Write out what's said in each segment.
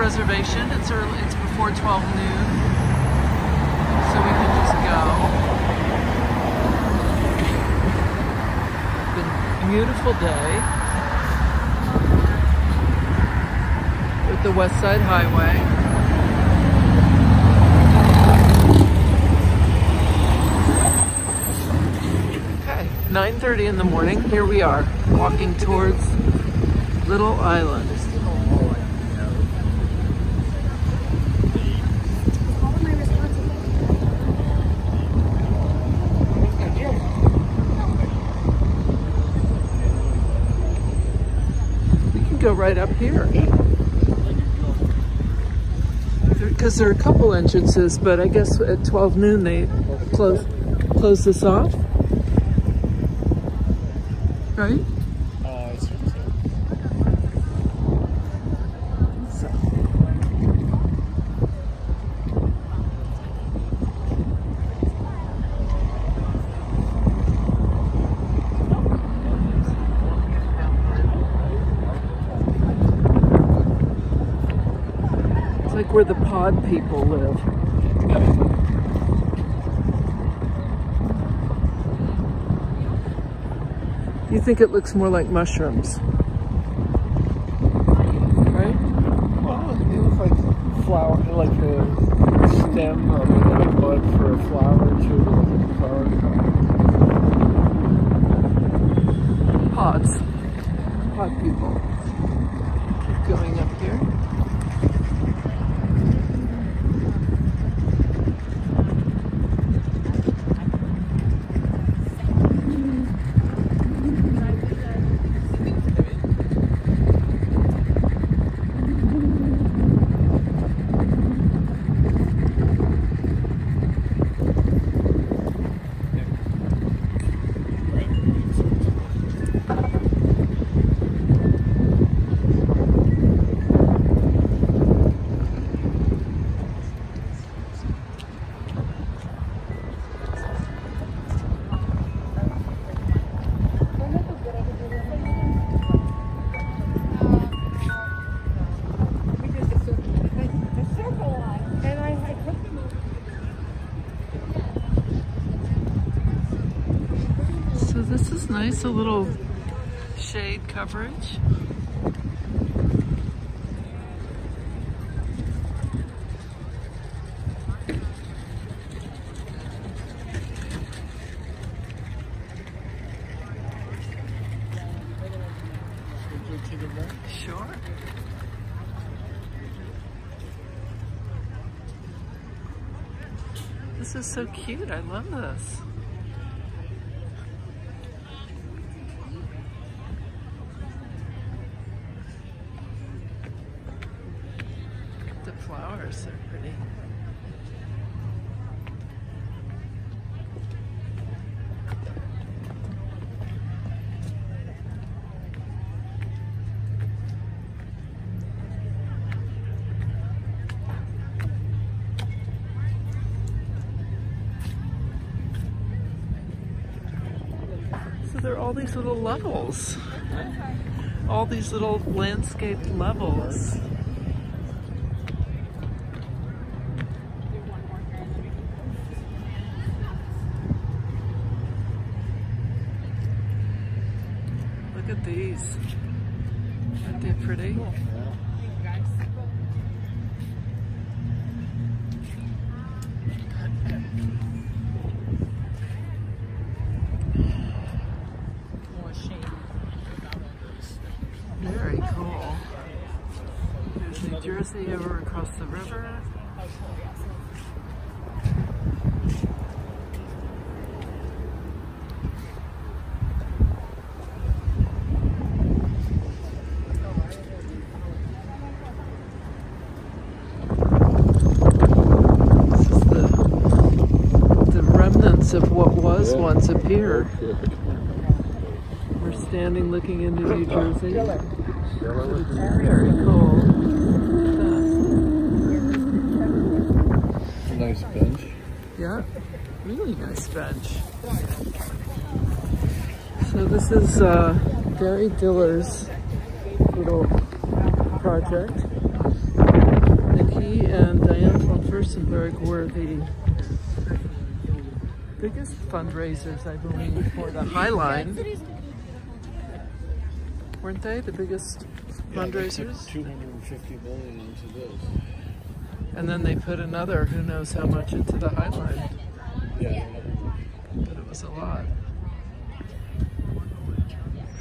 reservation. It's early. It's before 12 noon, so we can just go. Been a beautiful day with the West Side Highway. 9:30 in the morning. Here we are, walking towards Little Island. We can go right up here. Because there are a couple entrances, but I guess at 12 noon they close this off. Right? So. It's like where the pod people live. You think it looks more like mushrooms, right? Well, it looks like flower, like the stem or the bud for a flower too. Pods. Pod people. Keep going up here. This is nice, a little shade coverage. Sure. This is so cute. I love this. The flowers are pretty. So there are all these little levels. All these little landscape levels. Look at these. Aren't they pretty? Very cool. There's New Jersey over across the river. This is the remnants of what was once a pier. We're standing looking into New Jersey. It's very cool. Nice bench. Yeah, really nice bench. So this is Gary Diller's little project. historic worthy. Biggest fundraisers, I believe, for the High Line. Weren't they the biggest fundraisers? 250 million into this. And then they put another, who knows how much, into the High Line. Yeah. But it was a lot.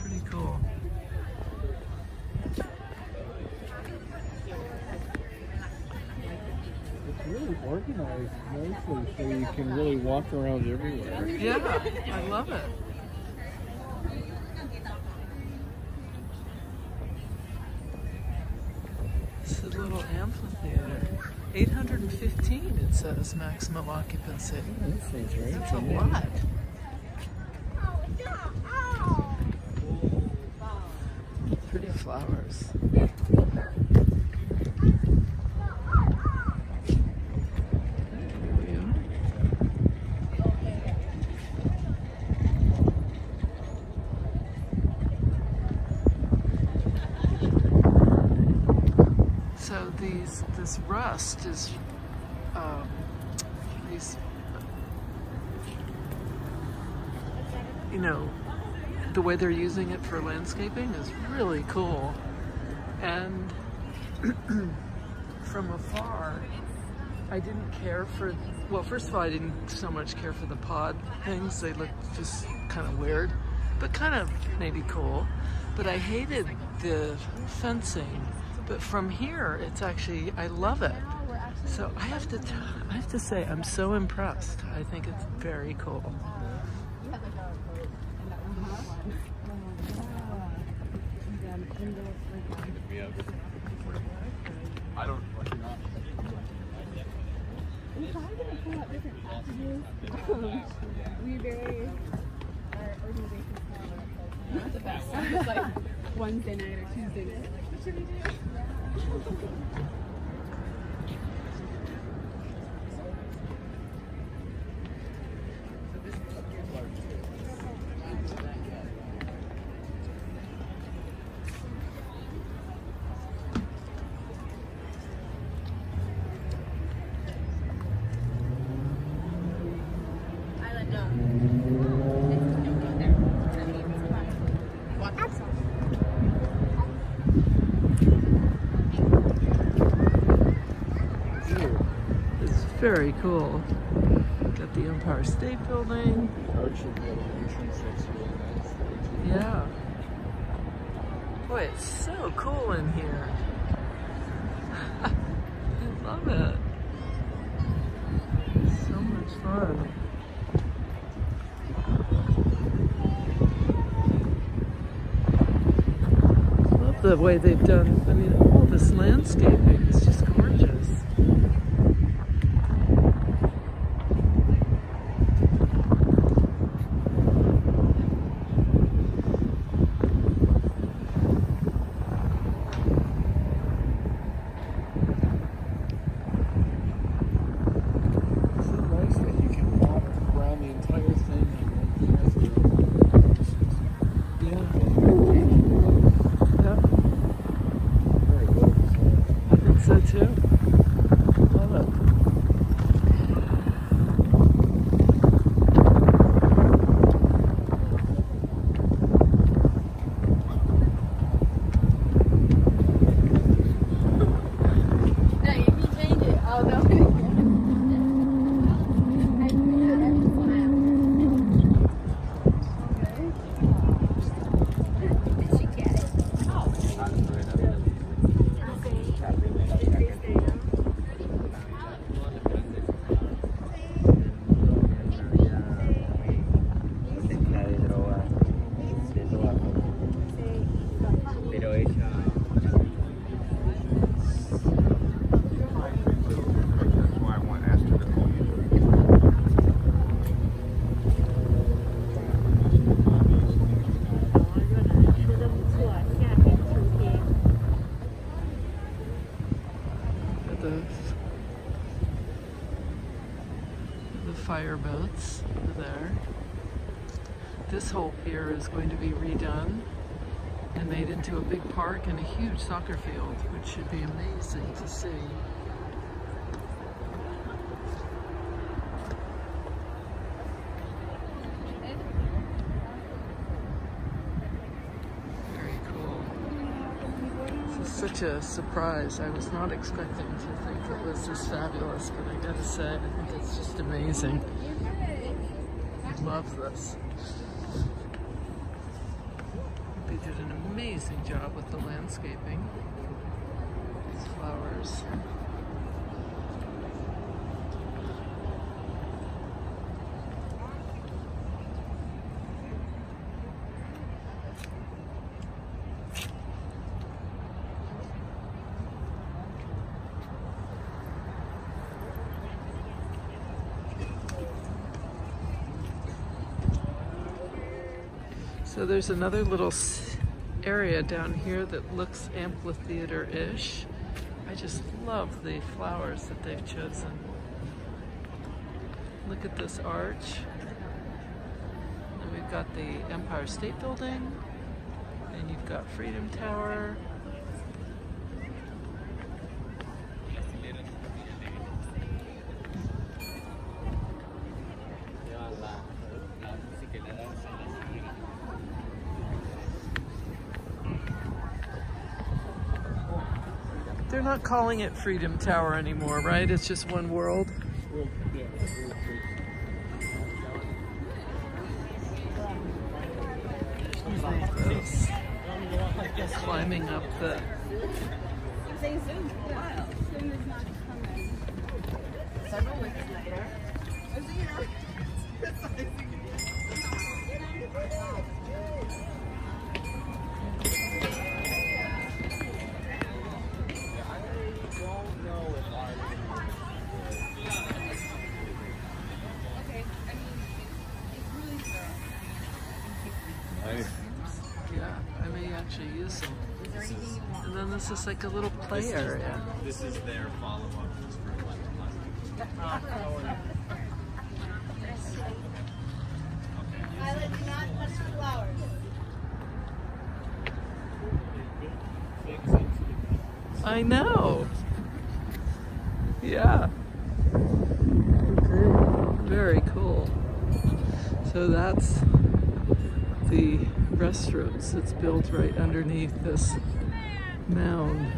Pretty cool. It's really organized nicely so you can really walk around everywhere. Yeah, I love it. It's a little amphitheater. 815, it says, maximum occupancy. That sounds right. That's a lot. Pretty flowers. So this rust is, you know, the way they're using it for landscaping is really cool. And from afar, I didn't care for, well, first of all, I didn't so much care for the pod things. They looked just kind of weird, but kind of maybe cool. But I hated the fencing. But from here, it's actually, I love it. So I have to say, I'm so impressed. I think it's very cool. I don't. We probably going to pull out different packages. We very, our organization is not the best. It's like Wednesday night or Tuesday night. Like, what should we do? Very cool. Got the Empire State Building. Yeah. Boy, it's so cool in here. I love it. So much fun. Love the way they've done, I mean, all this landscaping is just gorgeous. So too. Love it. No, you can change it. Oh, no. The fire boats are there. This whole pier is going to be redone and made into a big park and a huge soccer field, which should be amazing to see. such a surprise. I was not expecting to think it was this fabulous, but I gotta say, I think it's just amazing. Love this. They did an amazing job with the landscaping. These flowers. So there's another little area down here that looks amphitheater-ish. I just love the flowers that they've chosen. Look at this arch. And we've got the Empire State Building, and you've got Freedom Tower. They're not calling it Freedom Tower anymore, right? It's just one world. Climbing up the... Several weeks later. Yeah, I may actually use them. And then this is like a little play area. This is their follow-up just for Violet, do not touch the flowers. I know. Yeah. Okay. Very cool. So that's the restrooms. It's built right underneath this mound.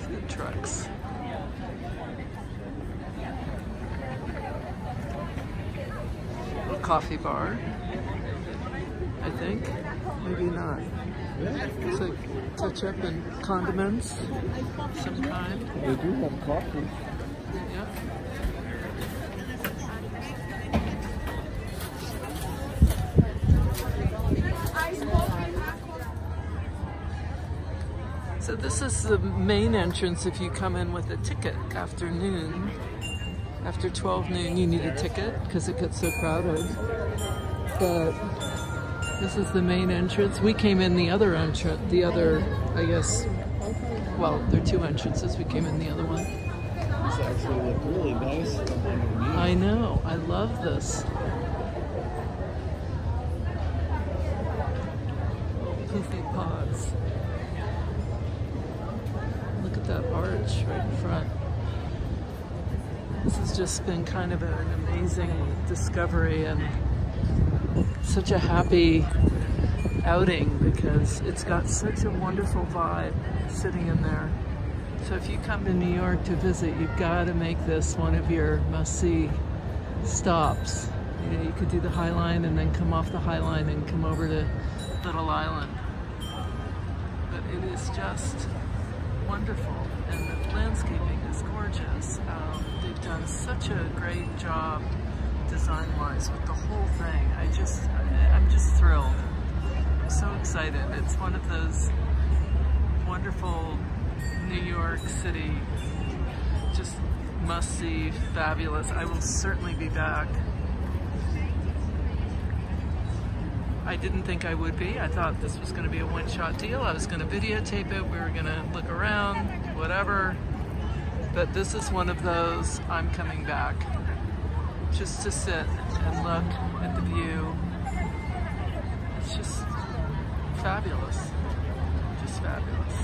Food trucks. A coffee bar, I think. Maybe not. It's like ketchup and condiments, some kind. They do have coffee. Yeah. So this is the main entrance if you come in with a ticket after noon. After 12 noon you need a ticket because it gets so crowded. But this is the main entrance. We came in the other entrance, I guess, well, there are two entrances. We came in the other one. This actually look really nice from underneath. I know, I love this. Poofy pods. Look at that arch right in front. This has just been kind of an amazing discovery and such a happy outing because it's got such a wonderful vibe sitting in there. So if you come to New York to visit, you've got to make this one of your must-see stops. You know, you could do the High Line and then come off the High Line and come over to Little Island. But it is just wonderful, and the landscaping is gorgeous. They've done such a great job design-wise with the whole thing. I'm just thrilled. I'm so excited. It's one of those wonderful New York City, just must-see, fabulous. I will certainly be back. I didn't think I would be. I thought this was going to be a one-shot deal. I was going to videotape it. We were going to look around, whatever. But this is one of those, I'm coming back. Just to sit and look at the view. It's just fabulous. Just fabulous.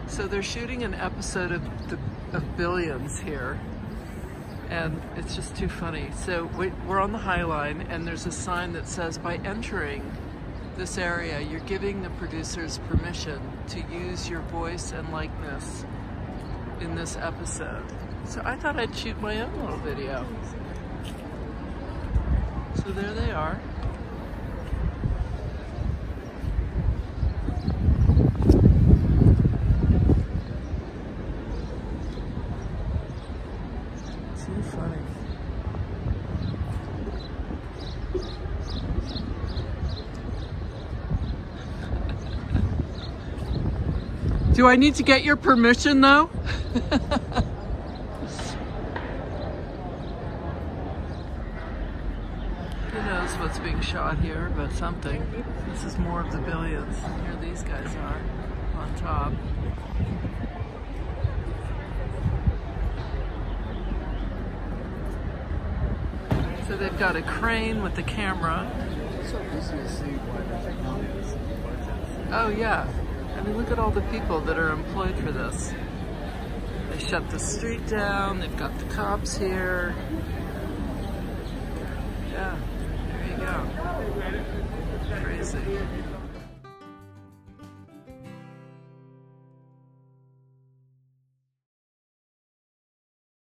So they're shooting an episode of Billions here, and it's just too funny. So we're on the High Line, and there's a sign that says, by entering this area, you're giving the producers permission to use your voice and likeness in this episode. So I thought I'd shoot my own little video. So there they are. Too funny. Do I need to get your permission though? Who knows what's being shot here, but something. This is more of the Billions. Here these guys are on top. So they've got a crane with the camera. So this is the budget. Oh yeah. I mean, look at all the people that are employed for this. They shut the street down. They've got the cops here. Yeah, there you go. Crazy.